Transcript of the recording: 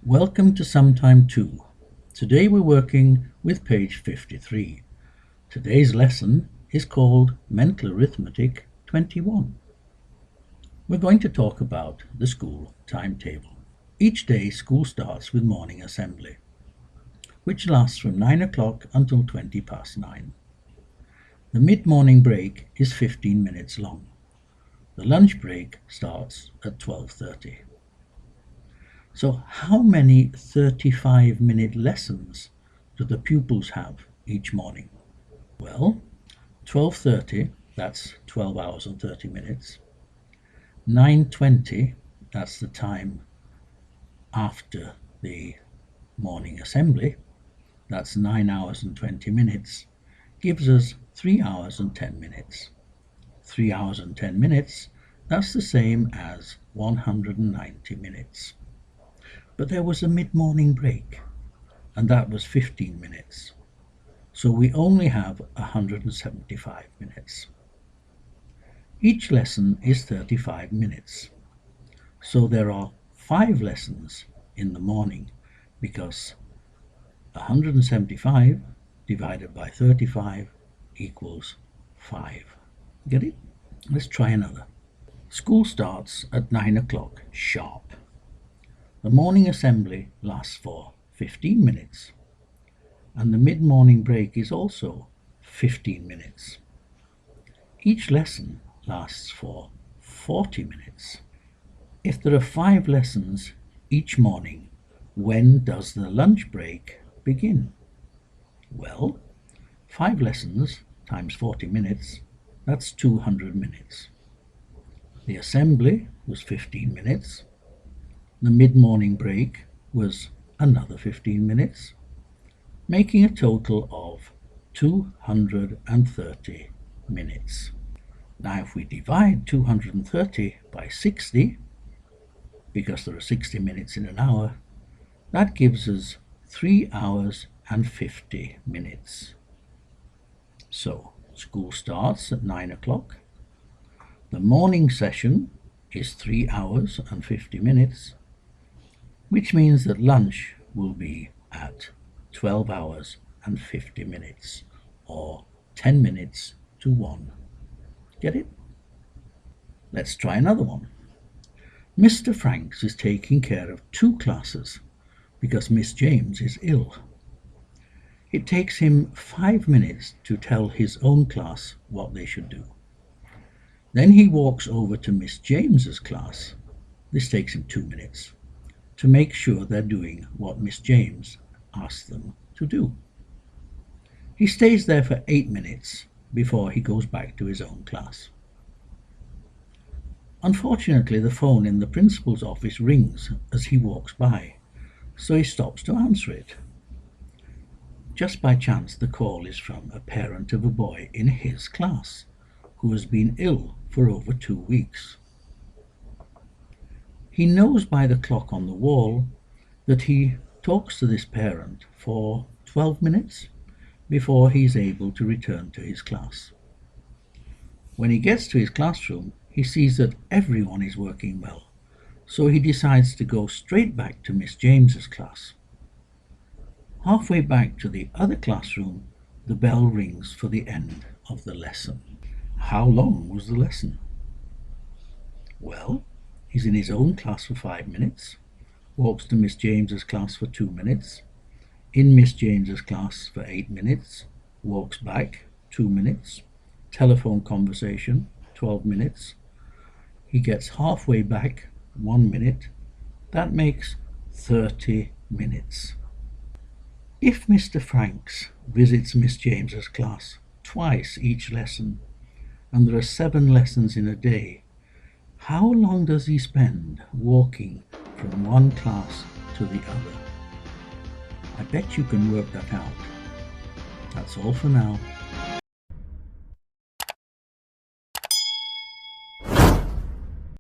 Welcome to SumTime 2. Today we're working with page 53. Today's lesson is called Mental Arithmetic 21. We're going to talk about the school timetable. Each day school starts with morning assembly, which lasts from 9 o'clock until 20 past 9. The mid-morning break is 15 minutes long. The lunch break starts at 12:30. So how many 35-minute lessons do the pupils have each morning? Well, 12:30, that's 12 hours and 30 minutes. 9:20, that's the time after the morning assembly, that's 9 hours and 20 minutes, gives us 3 hours and 10 minutes. 3 hours and 10 minutes, that's the same as 190 minutes. But there was a mid-morning break, and that was 15 minutes. So we only have 175 minutes. Each lesson is 35 minutes. So there are 5 lessons in the morning, because 175 divided by 35 equals 5. Get it? Let's try another. School starts at 9 o'clock sharp. The morning assembly lasts for 15 minutes, and the mid-morning break is also 15 minutes. Each lesson lasts for 40 minutes. If there are 5 lessons each morning, when does the lunch break begin? Well, 5 lessons times 40 minutes, that's 200 minutes. The assembly was 15 minutes. The mid-morning break was another 15 minutes, making a total of 230 minutes. Now if we divide 230 by 60, because there are 60 minutes in an hour, that gives us 3 hours and 50 minutes. So school starts at 9 o'clock. The morning session is 3 hours and 50 minutes, which means that lunch will be at 12 hours and 50 minutes, or 10 minutes to 1. Get it? Let's try another one. Mr. Franks is taking care of 2 classes because Miss James is ill. It takes him 5 minutes to tell his own class what they should do. Then he walks over to Miss James's class. This takes him 2 minutes. To make sure they're doing what Miss James asked them to do. He stays there for 8 minutes before he goes back to his own class. Unfortunately, the phone in the principal's office rings as he walks by, so he stops to answer it. Just by chance, the call is from a parent of a boy in his class who has been ill for over 2 weeks. He knows by the clock on the wall that he talks to this parent for 12 minutes before he's able to return to his class. When he gets to his classroom, he sees that everyone is working well, so he decides to go straight back to Miss James's class. Halfway back to the other classroom, the bell rings for the end of the lesson. How long was the lesson? Well, he's in his own class for 5 minutes, walks to Miss James's class for 2 minutes, in Miss James's class for 8 minutes, walks back 2 minutes, telephone conversation 12 minutes, he gets halfway back 1 minute, that makes 30 minutes. If Mr. Franks visits Miss James's class twice each lesson, and there are 7 lessons in a day, how long does he spend walking from one class to the other? I bet you can work that out. That's all for now.